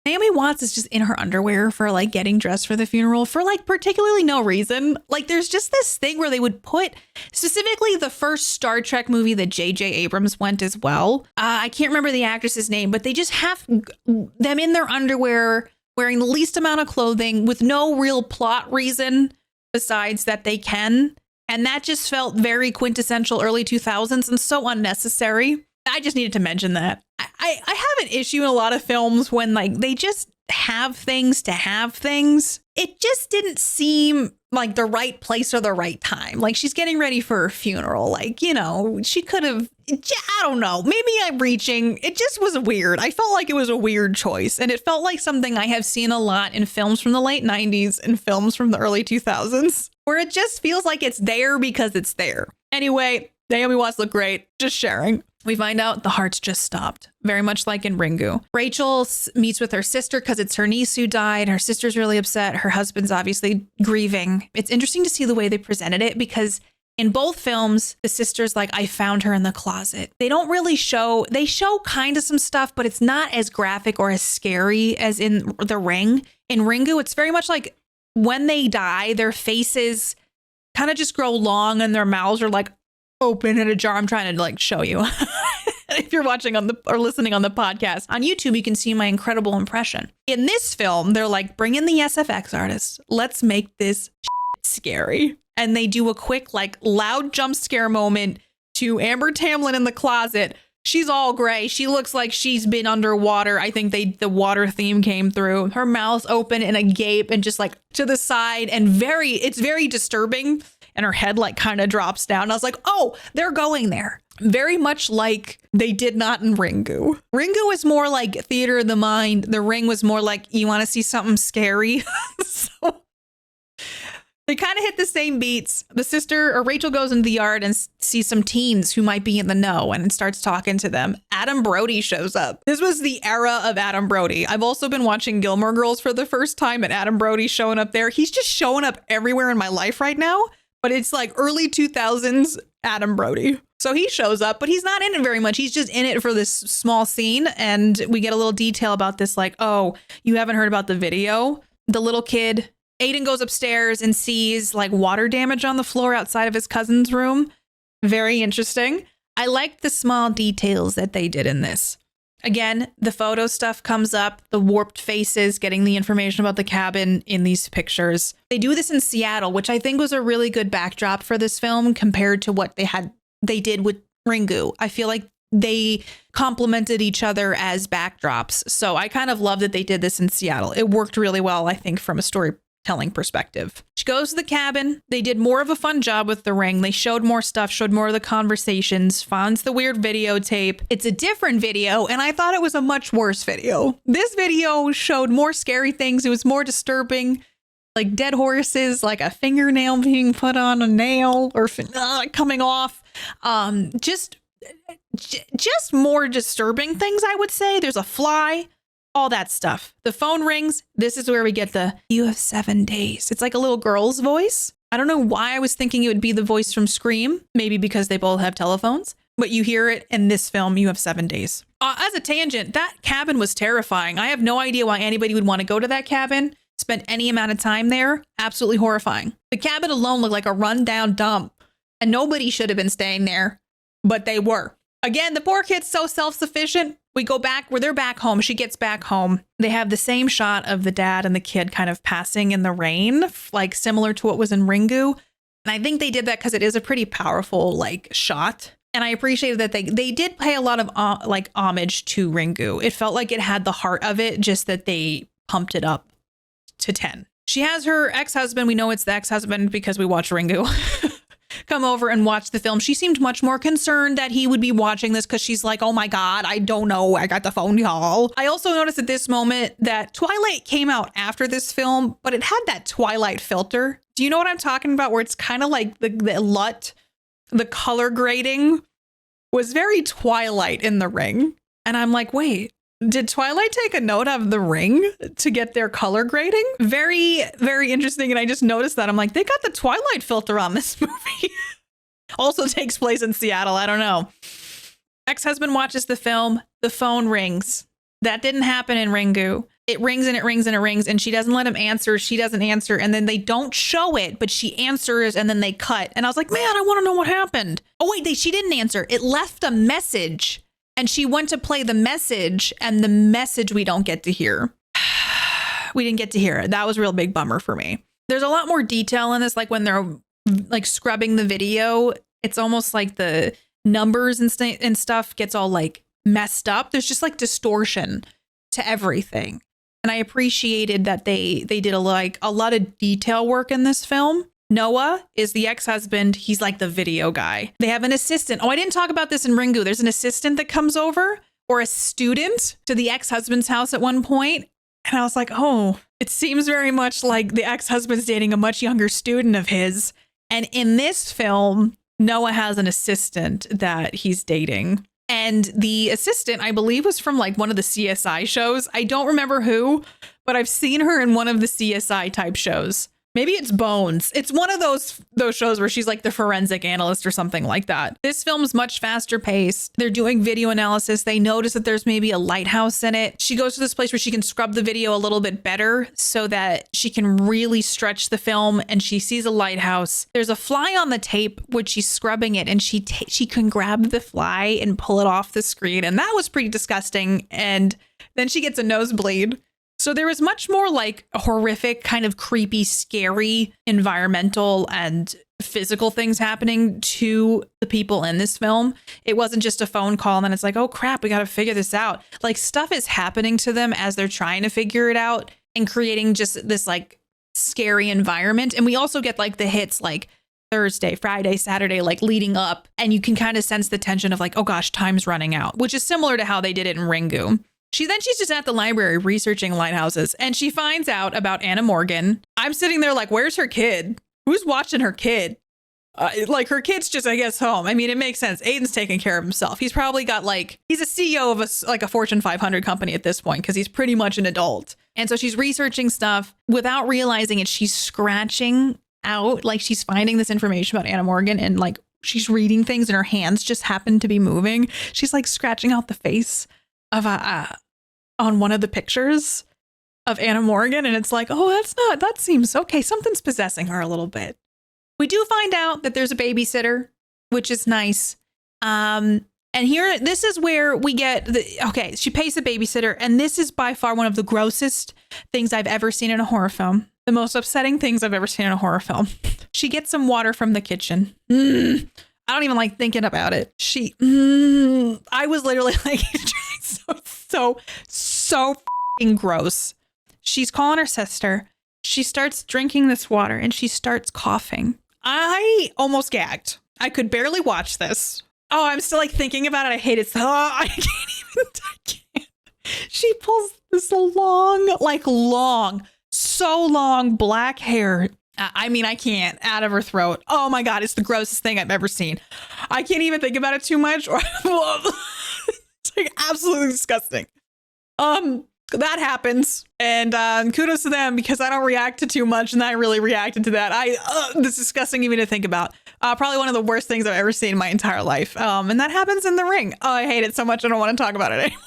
[SPEAKER 3] Naomi Watts is just in her underwear for like getting dressed for the funeral for like particularly no reason. Like there's just this thing where they would put specifically the first Star Trek movie that J.J. Abrams went as well. I can't remember the actress's name, but they just have them in their underwear wearing the least amount of clothing with no real plot reason besides that they can. And that just felt very quintessential early 2000s and so unnecessary. I just needed to mention that. I have an issue in a lot of films when like they just have things to have things. It just didn't seem like the right place or the right time. Like she's getting ready for her funeral. Like, you know, she could have, I don't know, maybe I'm reaching. It just was weird. I felt like it was a weird choice. And it felt like something I have seen a lot in films from the late 90s and films from the early 2000s, where it just feels like it's there because it's there. Anyway, Naomi Watts looked great. Just sharing. We find out the hearts just stopped, very much like in Ringu. Rachel meets with her sister because it's her niece who died. Her sister's really upset. Her husband's obviously grieving. It's interesting to see the way they presented it because in both films, the sister's like, I found her in the closet. They don't really show, they show kind of some stuff, but it's not as graphic or as scary as in The Ring. In Ringu, it's very much like when they die, their faces kind of just grow long and their mouths are like open and ajar. I'm trying to like show you. If you're watching on the or listening on the podcast on YouTube, you can see my incredible impression. In this film, they're like, bring in the SFX artists. Let's make this scary. And they do a quick, like loud jump scare moment to Amber Tamlyn in the closet. She's all gray. She looks like she's been underwater. I think the water theme came through. Her mouth's open and agape and just like to the side and it's very disturbing. And her head like kind of drops down. I was like, oh, they're going there. Very much like they did not in Ringu. Ringu is more like theater of the mind. The Ring was more like, you want to see something scary? So they kind of hit the same beats. The sister or Rachel goes into the yard and sees some teens who might be in the know and starts talking to them. Adam Brody shows up. This was the era of Adam Brody. I've also been watching Gilmore Girls for the first time and Adam Brody showing up there. He's just showing up everywhere in my life right now. But it's like early 2000s Adam Brody. So he shows up, but he's not in it very much. He's just in it for this small scene. And we get a little detail about this, like, oh, you haven't heard about the video? The little kid, Aiden goes upstairs and sees like water damage on the floor outside of his cousin's room. Very interesting. I like the small details that they did in this. Again, the photo stuff comes up, the warped faces, getting the information about the cabin in these pictures. They do this in Seattle, which I think was a really good backdrop for this film compared to what they did with Ringu. I feel like they complemented each other as backdrops. So I kind of love that they did this in Seattle. It worked really well, I think, from a storytelling perspective. She goes to the cabin. They did more of a fun job with The Ring. They showed more stuff, showed more of the conversations, finds the weird videotape. It's a different video, and I thought it was a much worse video. This video showed more scary things. It was more disturbing, like dead horses, like a fingernail being put on a nail or coming off. Just more disturbing things, I would say. There's a fly. All that stuff. The phone rings. This is where we get you have 7 days. It's like a little girl's voice. I don't know why I was thinking it would be the voice from Scream. Maybe because they both have telephones. But you hear it in this film, you have 7 days. As a tangent, that cabin was terrifying. I have no idea why anybody would want to go to that cabin, spend any amount of time there. Absolutely horrifying. The cabin alone looked like a rundown dump. And nobody should have been staying there. But they were. Again, the poor kid's so self-sufficient. We go back where they're back home. She gets back home. They have the same shot of the dad and the kid kind of passing in the rain, like similar to what was in Ringu. And I think they did that because it is a pretty powerful like shot. And I appreciated that they did pay a lot of homage to Ringu. It felt like it had the heart of it, just that they pumped it up to 10. She has her ex-husband. We know it's the ex-husband because we watch Ringu. Come over and watch the film. She seemed much more concerned that he would be watching this because she's like, oh my God, I don't know. I got the phone call. I also noticed at this moment that Twilight came out after this film, but it had that Twilight filter. Do you know what I'm talking about? Where it's kind of like the LUT, the color grading was very Twilight in The Ring. And I'm like, wait, did Twilight take a note of The Ring to get their color grading? Very, very interesting. And I just noticed that. I'm like, they got the Twilight filter on this movie. Also takes place in Seattle. I don't know. Ex-husband watches the film. The phone rings. That didn't happen in Ringu. it rings and it rings and it rings, and she doesn't let him answer. She doesn't answer. And then they don't show it, but she answers and then they cut. And I was like, man, I want to know what happened. Oh, wait, she didn't answer. It left a message and she went to play the message, and the message we don't get to hear. We didn't get to hear it. That was a real big bummer for me. There's a lot more detail in this. Like when they're like scrubbing the video, it's almost like the numbers and stuff gets all like messed up. There's just like distortion to everything. And I appreciated that they did a lot of detail work in this film. Noah is the ex-husband. He's like the video guy. They have an assistant. Oh, I didn't talk about this in Ringu. There's an assistant that comes over, or a student, to the ex-husband's house at one point. And I was like, oh, it seems very much like the ex-husband's dating a much younger student of his. And in this film, Noah has an assistant that he's dating. And the assistant, I believe, was from like one of the CSI shows. I don't remember who, but I've seen her in one of the CSI type shows. Maybe it's Bones. It's one of those shows where she's like the forensic analyst or something like that. This film's much faster paced. They're doing video analysis. They notice that there's maybe a lighthouse in it. She goes to this place where she can scrub the video a little bit better so that she can really stretch the film, and she sees a lighthouse. There's a fly on the tape when she's scrubbing it, and she can grab the fly and pull it off the screen. And that was pretty disgusting. And then she gets a nosebleed. So there was much more like horrific, kind of creepy, scary environmental and physical things happening to the people in this film. It wasn't just a phone call and then it's like, oh crap, we got to figure this out. Like stuff is happening to them as they're trying to figure it out and creating just this like scary environment. And we also get like the hits like Thursday, Friday, Saturday, like leading up. And you can kind of sense the tension of like, oh gosh, time's running out, which is similar to how they did it in Ringu. She's just at the library researching lighthouses, and she finds out about Anna Morgan. I'm sitting there like, where's her kid? Who's watching her kid? Like her kid's just, I guess, home. I mean, it makes sense. Aiden's taking care of himself. He's probably got he's a CEO of a Fortune 500 company at this point because he's pretty much an adult. And so she's researching stuff without realizing it. She's scratching out, like she's finding this information about Anna Morgan, and like she's reading things and her hands just happen to be moving. She's like scratching out the face of on one of the pictures of Anna Morgan, and it's like, oh, that seems okay. Something's possessing her a little bit. We do find out that there's a babysitter, which is nice. And here, this is where we get she pays the babysitter, and this is by far one of the grossest things I've ever seen in a horror film. The most upsetting things I've ever seen in a horror film. She gets some water from the kitchen. I don't even like thinking about it. I was literally like, so f***ing gross. She's calling her sister. She starts drinking this water and she starts coughing. I almost gagged. I could barely watch this. Oh, I'm still like thinking about it. I hate it. I can't. She pulls this so long black hair. I mean, I can't, out of her throat. Oh my God, it's the grossest thing I've ever seen. I can't even think about it too much. It's like absolutely disgusting. That happens. And kudos to them because I don't react to too much, and I really reacted to that. It's disgusting even to think about. Probably one of the worst things I've ever seen in my entire life. And that happens in The Ring. Oh, I hate it so much. I don't want to talk about it anymore.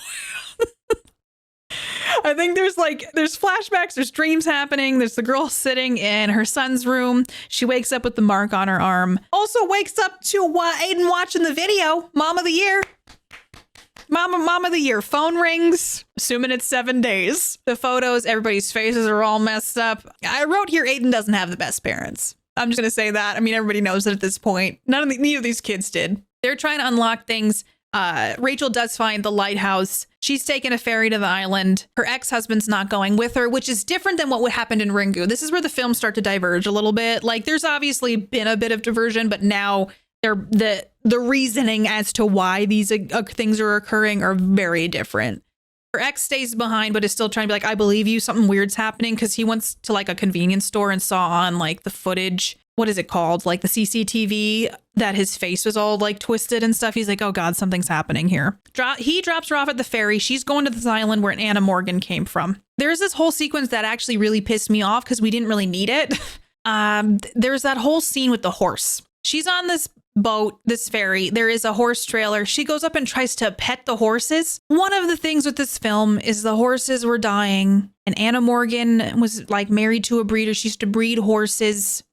[SPEAKER 3] I think there's flashbacks, there's dreams happening. There's the girl sitting in her son's room. She wakes up with the mark on her arm. Also wakes up to Aiden watching the video. Mom of the year. Mom of the year. Phone rings. Assuming it's 7 days. The photos, everybody's faces are all messed up. I wrote here, Aiden doesn't have the best parents. I'm just going to say that. I mean, everybody knows it at this point. Neither of these kids did. They're trying to unlock things. Rachel does find the lighthouse. She's taken a ferry to the island. Her ex-husband's not going with her, which is different than what happened in Ringu. This is where the films start to diverge a little bit. Like there's obviously been a bit of diversion, but now the reasoning as to why these things are occurring are very different. Her ex stays behind, but is still trying to be like, I believe you, something weird's happening, because he went to like a convenience store and saw on like the footage, what is it called? Like the CCTV, that his face was all like twisted and stuff. He's like, oh God, something's happening here. He drops her off at the ferry. She's going to this island where Anna Morgan came from. There's this whole sequence that actually really pissed me off because we didn't really need it. There's that whole scene with the horse. She's on this boat, this ferry, there is a horse trailer. She goes up and tries to pet the horses. One of the things with this film is the horses were dying, and Anna Morgan was like married to a breeder. She used to breed horses,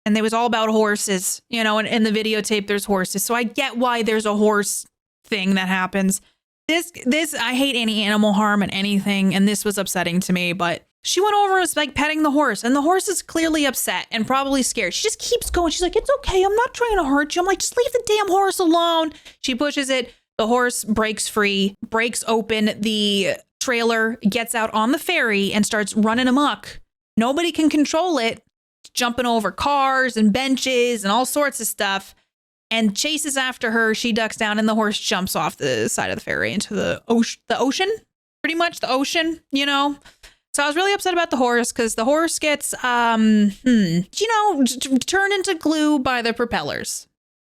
[SPEAKER 3] and it was all about horses, you know, and in the videotape there's horses. So I get why there's a horse thing that happens. This I hate any animal harm and anything, and this was upsetting to me, but she went over and was like petting the horse, and the horse is clearly upset and probably scared. She just keeps going. She's like, it's okay. I'm not trying to hurt you. I'm like, just leave the damn horse alone. She pushes it. The horse breaks free, breaks open the trailer, gets out on the ferry and starts running amok. Nobody can control it, jumping over cars and benches and all sorts of stuff, and chases after her. She ducks down and the horse jumps off the side of the ferry into the ocean, pretty much the ocean, you know? So I was really upset about the horse because the horse gets, turned into glue by the propellers.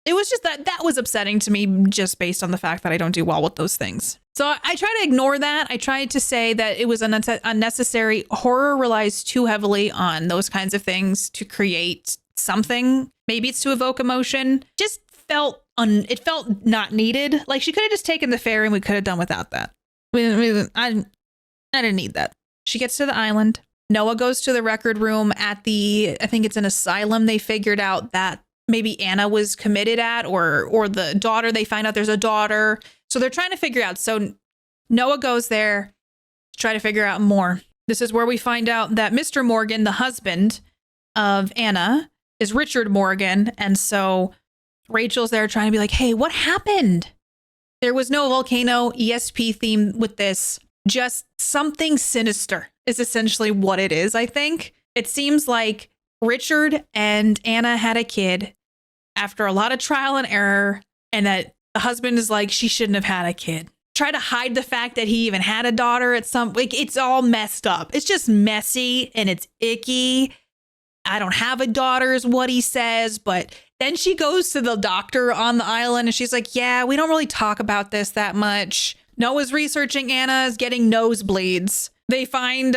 [SPEAKER 3] It was just that was upsetting to me just based on the fact that I don't do well with those things. So I try to ignore that. I tried to say that it was unnecessary. Horror relies too heavily on those kinds of things to create something. Maybe it's to evoke emotion. Just it felt not needed. Like she could have just taken the ferry and we could have done without that. I didn't need that. She gets to the island. Noah goes to the record room at I think it's an asylum. They figured out that maybe Anna was committed at, or the daughter, they find out there's a daughter. So they're trying to figure out. So Noah goes there to try to figure out more. This is where we find out that Mr. Morgan, the husband of Anna, is Richard Morgan. And so Rachel's there trying to be like, hey, what happened? There was no volcano ESP theme with this. Just something sinister is essentially what it is, I think. It seems like Richard and Anna had a kid after a lot of trial and error, and that the husband is like, she shouldn't have had a kid. Try to hide the fact that he even had a daughter at some, like, it's all messed up. It's just messy and it's icky. I don't have a daughter is what he says, but then she goes to the doctor on the island and she's like, yeah, we don't really talk about this that much. Noah's researching Anna's getting nosebleeds. He finds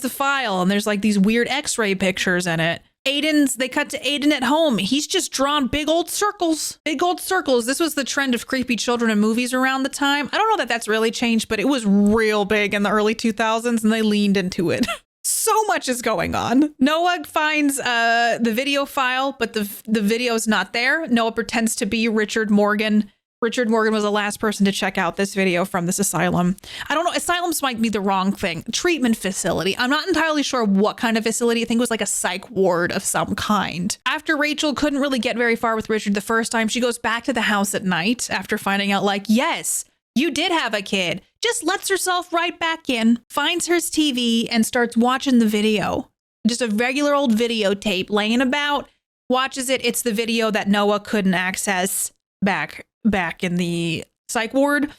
[SPEAKER 3] a file and there's like these weird x-ray pictures in it. They cut to Aiden at home. He's just drawn big old circles. This was the trend of creepy children in movies around the time. I don't know that that's really changed, but it was real big in the early 2000s and they leaned into it. So much is going on. Noah finds the video file, but the video's not there. Noah pretends to be Richard Morgan. Richard Morgan was the last person to check out this video from this asylum. I don't know. Asylums might be the wrong thing. Treatment facility. I'm not entirely sure what kind of facility. I think it was like a psych ward of some kind. After Rachel couldn't really get very far with Richard the first time, she goes back to the house at night after finding out like, yes, you did have a kid. Just lets herself right back in, finds her TV and starts watching the video. Just a regular old videotape laying about, watches it. It's the video that Noah couldn't access back in the psych ward.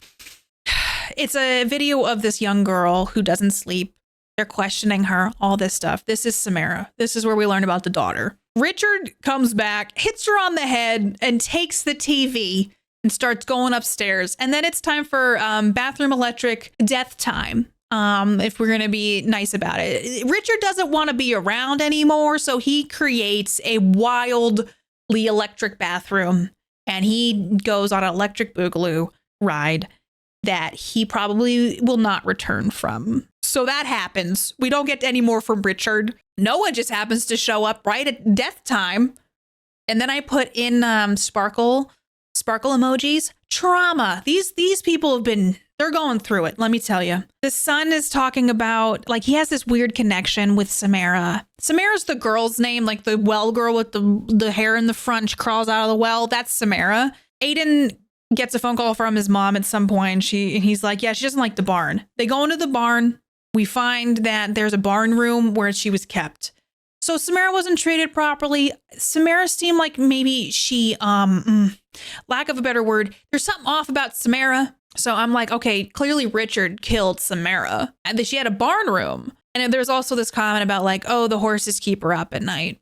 [SPEAKER 3] It's a video of this young girl who doesn't sleep. They're questioning her, all this stuff. This is Samara. This is where we learn about the daughter. Richard comes back, hits her on the head, and takes the TV and starts going upstairs. And then it's time for bathroom electric death time. If we're going to be nice about it. Richard doesn't want to be around anymore, so he creates a wildly electric bathroom. And he goes on an electric boogaloo ride that he probably will not return from. So that happens. We don't get any more from Richard. Noah just happens to show up right at death time. And then I put in sparkle emojis. Trauma. These people they're going through it. Let me tell you. The son is talking about, like, he has this weird connection with Samara. Samara's the girl's name, like the well girl with the hair in the front. She crawls out of the well. That's Samara. Aiden gets a phone call from his mom at some point. He's like, yeah, she doesn't like the barn. They go into the barn. We find that there's a barn room where she was kept. So Samara wasn't treated properly. Samara seemed like maybe she, lack of a better word, there's something off about Samara. So I'm like, okay, clearly Richard killed Samara and that she had a barn room. And there's also this comment about like, oh, the horses keep her up at night.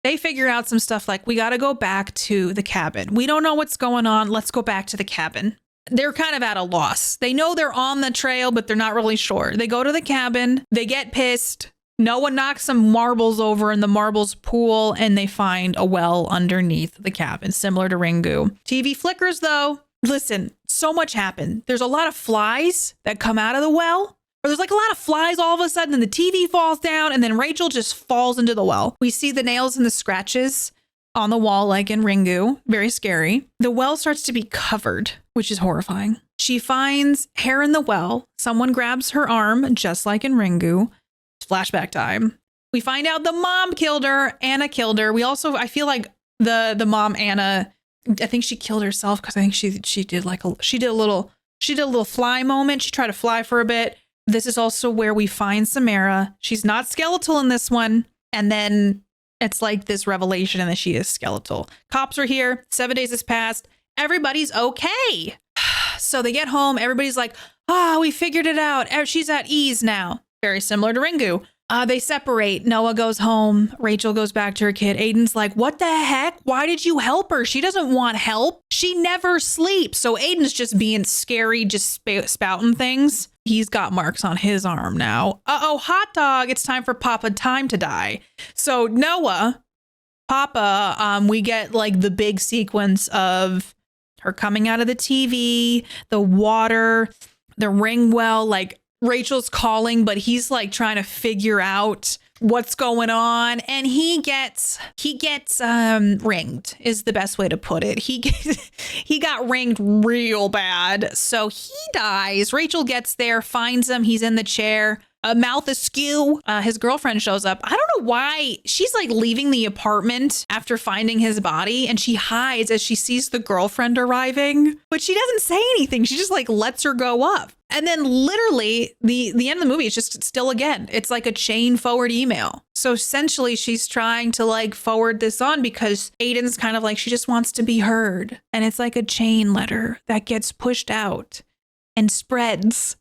[SPEAKER 3] They figure out some stuff like, we got to go back to the cabin. We don't know what's going on. Let's go back to the cabin. They're kind of at a loss. They know they're on the trail, but they're not really sure. They go to the cabin. They get pissed. Noah knocks some marbles over in the marbles pool and they find a well underneath the cabin, similar to Ringu. TV flickers though. Listen, so much happened. There's a lot of flies that come out of the well. Or there's like a lot of flies all of a sudden and the TV falls down and then Rachel just falls into the well. We see the nails and the scratches on the wall like in Ringu. Very scary. The well starts to be covered, which is horrifying. She finds hair in the well. Someone grabs her arm, just like in Ringu. Flashback time. We find out the mom killed her. Anna killed her. We also, I feel like the mom, Anna, I think she killed herself because I think she did a little fly moment. She tried to fly for a bit. This is also where we find Samara. She's not skeletal in this one. And then it's like this revelation that she is skeletal. Cops are here. 7 days has passed. Everybody's okay. So they get home. Everybody's like, we figured it out. She's at ease now. Very similar to Ringu. They separate. Noah goes home. Rachel goes back to her kid. Aiden's like, what the heck? Why did you help her? She doesn't want help. She never sleeps. So Aiden's just being scary, just spouting things. He's got marks on his arm now. Uh-oh, hot dog. It's time for Papa Time to die. So Noah, Papa, we get like the big sequence of her coming out of the TV, the water, the ring well, like Rachel's calling, but he's like trying to figure out what's going on. And he gets ringed is the best way to put it. He got ringed real bad. So he dies. Rachel gets there, finds him. He's in the chair. Mouth askew. His girlfriend shows up. I don't know why she's like leaving the apartment after finding his body and she hides as she sees the girlfriend arriving, but she doesn't say anything. She just like lets her go up. And then literally the end of the movie is just still again. It's like a chain forward email. So essentially she's trying to like forward this on because Aiden's kind of like, she just wants to be heard. And it's like a chain letter that gets pushed out and spreads.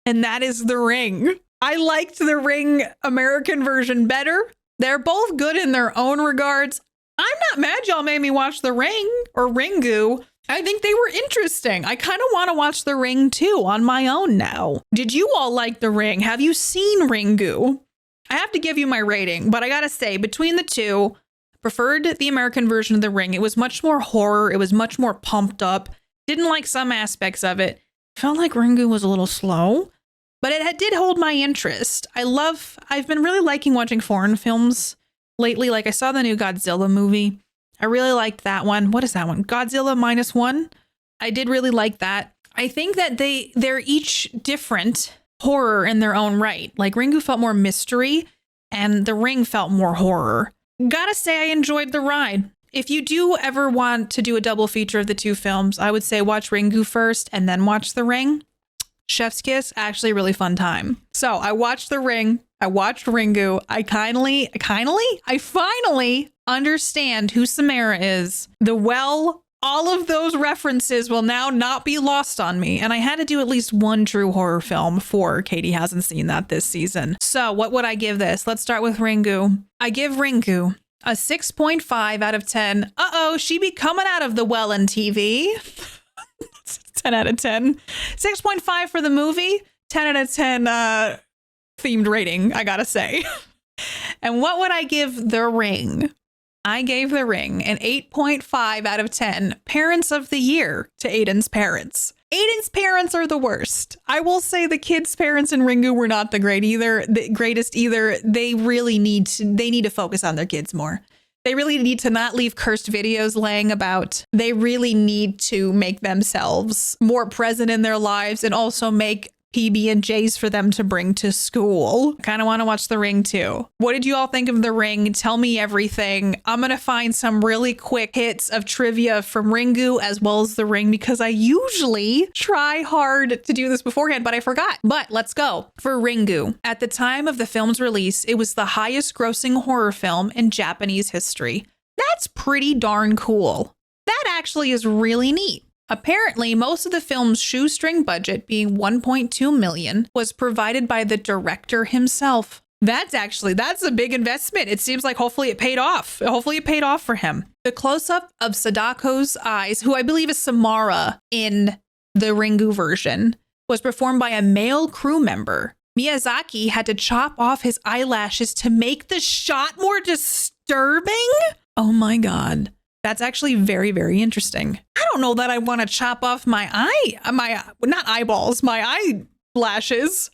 [SPEAKER 3] And that is The Ring. I liked The Ring American version better. They're both good in their own regards. I'm not mad y'all made me watch The Ring or Ringu. I think they were interesting. I kind of want to watch The Ring too on my own now. Did you all like The Ring? Have you seen Ringu? I have to give you my rating, but I gotta say, between the two, preferred the American version of The Ring. It was much more horror. It was much more pumped up. Didn't like some aspects of it. Felt like Ringu was a little slow. But it did hold my interest. I've been really liking watching foreign films lately. Like I saw the new Godzilla movie. I really liked that one. What is that one? Godzilla -1. I did really like that. I think that they're each different horror in their own right. Like Ringu felt more mystery and The Ring felt more horror. Gotta say I enjoyed the ride. If you do ever want to do a double feature of the two films, I would say watch Ringu first and then watch The Ring. Chef's kiss, actually a really fun time. So I watched The Ring. I watched Ringu. I finally understand who Samara is. All of those references will now not be lost on me. And I had to do at least one true horror film for Katie hasn't seen that this season. So what would I give this? Let's start with Ringu. I give Ringu a 6.5 out of 10. Uh-oh, she be coming out of the well in TV. 10 out of 10. 6.5 for the movie. 10 out of 10 themed rating, I gotta say. And what would I give The Ring? I gave The Ring an 8.5 out of 10 Parents of the Year to Aiden's parents. Aiden's parents are the worst. I will say the kids' parents in Ringu were not the greatest either. They really need to focus on their kids more. They really need to not leave cursed videos laying about. They really need to make themselves more present in their lives and also make PB&Js for them to bring to school. Kind of want to watch The Ring too. What did you all think of The Ring? Tell me everything. I'm going to find some really quick hits of trivia from Ringu as well as The Ring because I usually try hard to do this beforehand, but I forgot. But let's go. For Ringu, at the time of the film's release, it was the highest grossing horror film in Japanese history. That's pretty darn cool. That actually is really neat. Apparently, most of the film's shoestring budget, being $1.2 million, was provided by the director himself. That's a big investment. It seems like hopefully it paid off. Hopefully it paid off for him. The close-up of Sadako's eyes, who I believe is Samara in the Ringu version, was performed by a male crew member. Miyazaki had to chop off his eyelashes to make the shot more disturbing? Oh my God. That's actually very, very interesting. I don't know that I want to chop off my not eyeballs, my eyelashes.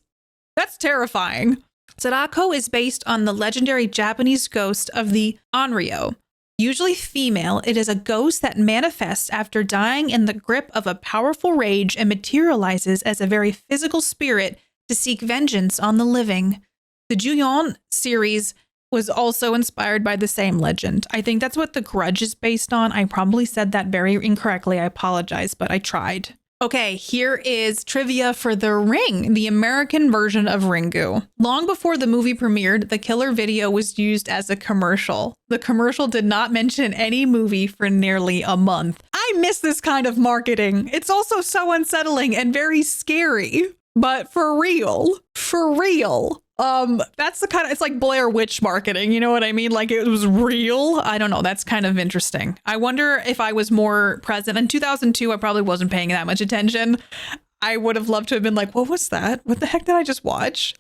[SPEAKER 3] That's terrifying. Sadako is based on the legendary Japanese ghost of the Onryo. Usually female, it is a ghost that manifests after dying in the grip of a powerful rage and materializes as a very physical spirit to seek vengeance on the living. The Ju-on series was also inspired by the same legend. I think that's what The Grudge is based on. I probably said that very incorrectly. I apologize, but I tried. Okay, here is trivia for The Ring, the American version of Ringu. Long before the movie premiered, the killer video was used as a commercial. The commercial did not mention any movie for nearly a month. I miss this kind of marketing. It's also so unsettling and very scary. But for real, that's the kind of, it's like Blair Witch marketing. You know what I mean? Like it was real. I don't know. That's kind of interesting. I wonder if I was more present in 2002, I probably wasn't paying that much attention. I would have loved to have been like, what was that? What the heck did I just watch?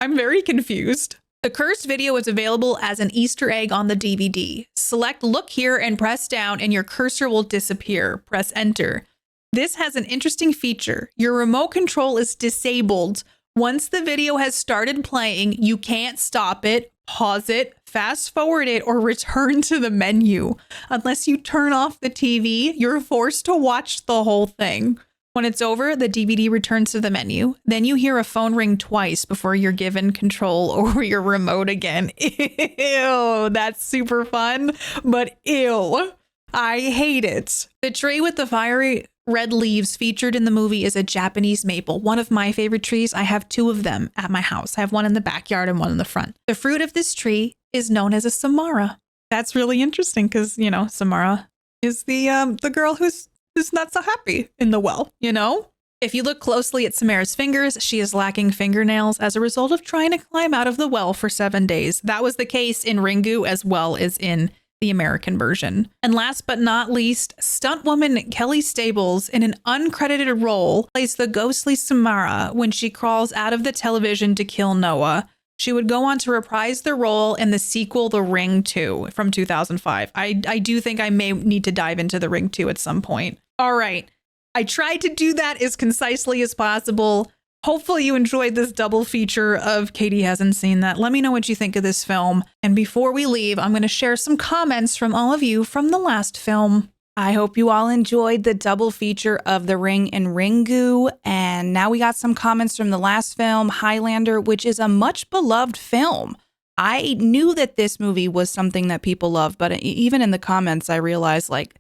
[SPEAKER 3] I'm very confused. The cursed video is available as an Easter egg on the DVD. Select look here and press down and your cursor will disappear. Press enter. This has an interesting feature. Your remote control is disabled. Once the video has started playing, you can't stop it, pause it, fast forward it, or return to the menu. Unless you turn off the TV, you're forced to watch the whole thing. When it's over, the DVD returns to the menu. Then you hear a phone ring twice before you're given control over your remote again. Ew, that's super fun, but ew, I hate it. The tree with the fiery red leaves featured in the movie is a Japanese maple, one of my favorite trees. I have two of them at my house. I have one in the backyard and one in the front. The fruit of this tree is known as a Samara. That's really interesting because, you know, Samara is the girl who's not so happy in the well, you know? If you look closely at Samara's fingers, she is lacking fingernails as a result of trying to climb out of the well for 7 days. That was the case in Ringu as well as in the American version. And last but not least, stunt woman Kelly Stables, in an uncredited role, plays the ghostly Samara when she crawls out of the television to kill Noah. She would go on to reprise the role in the sequel, The Ring 2 from 2005. I do think I may need to dive into The Ring 2 at some point. All right. I tried to do that as concisely as possible. Hopefully you enjoyed this double feature of Katie Hasn't Seen That. Let me know what you think of this film. And before we leave, I'm going to share some comments from all of you from the last film. I hope you all enjoyed the double feature of The Ring and Ringu. And now we got some comments from the last film, Highlander, which is a much beloved film. I knew that this movie was something that people love, but even in the comments, I realized like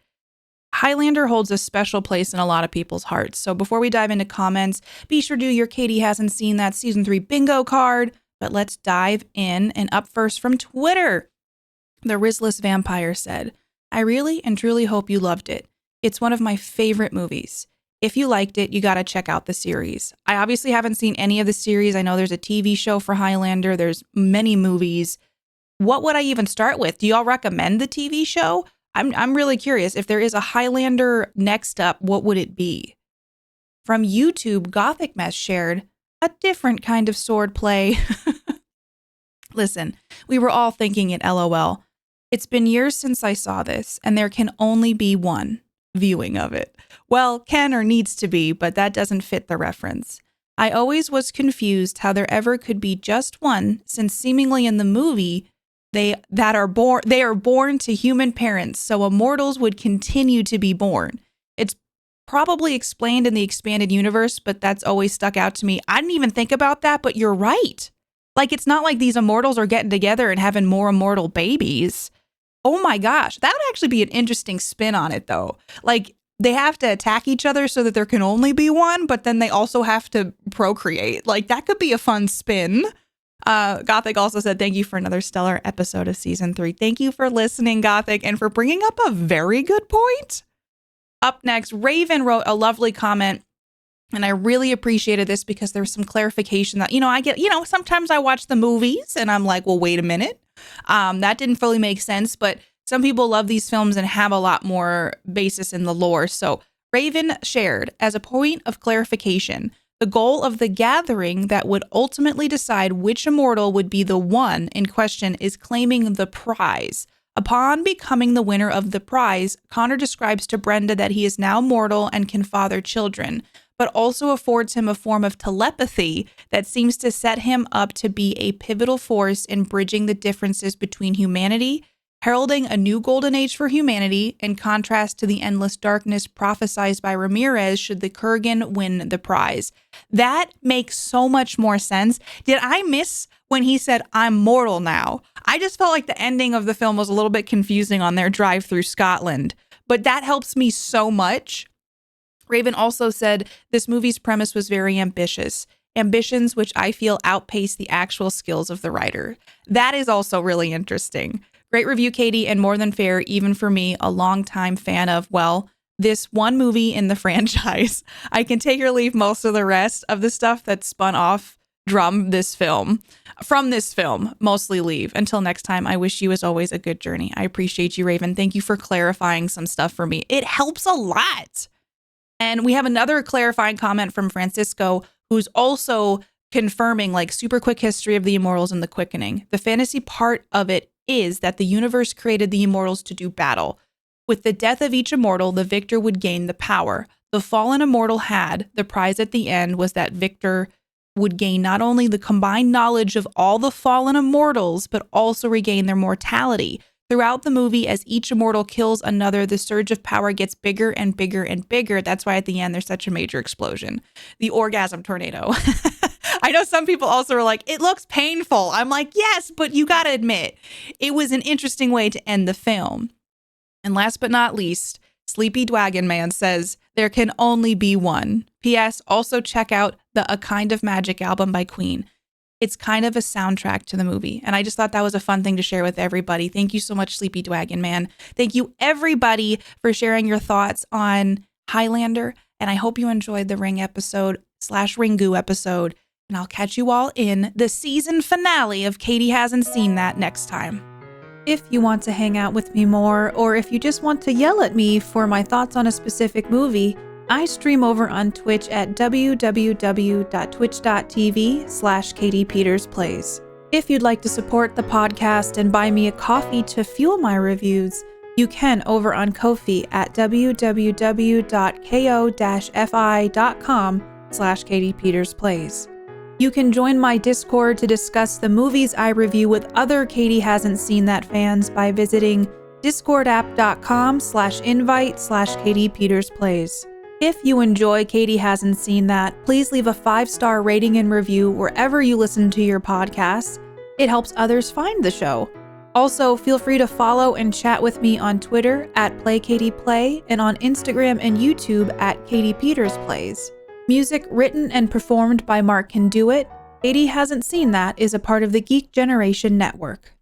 [SPEAKER 3] Highlander holds a special place in a lot of people's hearts. So before we dive into comments, be sure to do your Katie Hasn't Seen That Season 3 bingo card. But let's dive in. And up first from Twitter, the Rizless Vampire said, I really and truly hope you loved it. It's one of my favorite movies. If you liked it, you got to check out the series. I obviously haven't seen any of the series. I know there's a TV show for Highlander. There's many movies. What would I even start with? Do y'all recommend the TV show? I'm really curious. If there is a Highlander next up, what would it be? From YouTube, Gothic Mess shared a different kind of sword play. Listen, we were all thinking it, LOL. It's been years since I saw this, and there can only be one viewing of it. Well, can or needs to be, but that doesn't fit the reference. I always was confused how there ever could be just one, since seemingly in the movie, they are born to human parents, so immortals would continue to be born. It's probably explained in the expanded universe, but that's always stuck out to me. I didn't even think about that, but you're right. Like, it's not like these immortals are getting together and having more immortal babies. Oh my gosh, that would actually be an interesting spin on it, though. Like, they have to attack each other so that there can only be one, but then they also have to procreate. Like, that could be a fun spin. Gothic also said, thank you for another stellar episode of season 3. Thank you for listening, Gothic, and for bringing up a very good point. Up next, Raven wrote a lovely comment, and I really appreciated this because there was some clarification that, I get, sometimes I watch the movies and I'm like, well, wait a minute. That didn't fully make sense, but some people love these films and have a lot more basis in the lore. So Raven shared, as a point of clarification, The goal of the gathering that would ultimately decide which immortal would be the one in question is claiming the prize. Upon becoming the winner of the prize, Connor describes to Brenda that he is now mortal and can father children, but also affords him a form of telepathy that seems to set him up to be a pivotal force in bridging the differences between humanity, heralding a new golden age for humanity, in contrast to the endless darkness prophesied by Ramirez should the Kurgan win the prize. That makes so much more sense. Did I miss when he said, "I'm mortal now"? I just felt like the ending of the film was a little bit confusing on their drive through Scotland, but that helps me so much. Raven also said this movie's premise was very ambitious. Ambitions which I feel outpace the actual skills of the writer. That is also really interesting. Great review, Katie, and more than fair, even for me, a longtime fan of, well, this one movie in the franchise. I can take or leave most of the rest of the stuff that's spun off from this film, mostly leave. Until next time, I wish you as always a good journey. I appreciate you, Raven. Thank you for clarifying some stuff for me. It helps a lot. And we have another clarifying comment from Francisco, who's also confirming like super quick history of the Immortals and the Quickening. The fantasy part of it is that the universe created the Immortals to do battle. With the death of each Immortal, the victor would gain the power. The fallen Immortal had, the prize at the end was that victor would gain not only the combined knowledge of all the fallen Immortals, but also regain their mortality. Throughout the movie, as each Immortal kills another, the surge of power gets bigger and bigger and bigger. That's why at the end, there's such a major explosion. The orgasm tornado. I know some people also are like, it looks painful. I'm like, yes, but you got to admit, it was an interesting way to end the film. And last but not least, Sleepy Dwagon Man says, there can only be one. P.S. Also check out the A Kind of Magic album by Queen. It's kind of a soundtrack to the movie. And I just thought that was a fun thing to share with everybody. Thank you so much, Sleepy Dwagon Man. Thank you, everybody, for sharing your thoughts on Highlander. And I hope you enjoyed the Ring episode / Ringu episode. And I'll catch you all in the season finale of Katie Hasn't Seen That next time. If you want to hang out with me more, or if you just want to yell at me for my thoughts on a specific movie, I stream over on Twitch at www.twitch.tv/KatiePetersPlays. If you'd like to support the podcast and buy me a coffee to fuel my reviews, you can over on Ko-fi at www.ko-fi.com/KatiePetersPlays. You can join my Discord to discuss the movies I review with other Katie Hasn't Seen That fans by visiting discordapp.com/invite/KatiePetersPlays. If you enjoy Katie Hasn't Seen That, please leave a 5-star rating and review wherever you listen to your podcasts. It helps others find the show. Also, feel free to follow and chat with me on Twitter at PlayKatiePlay and on Instagram and YouTube at KatiePetersPlays. Music written and performed by Mark Can Do It. Katie Hasn't Seen That is a part of the Geek Generation Network.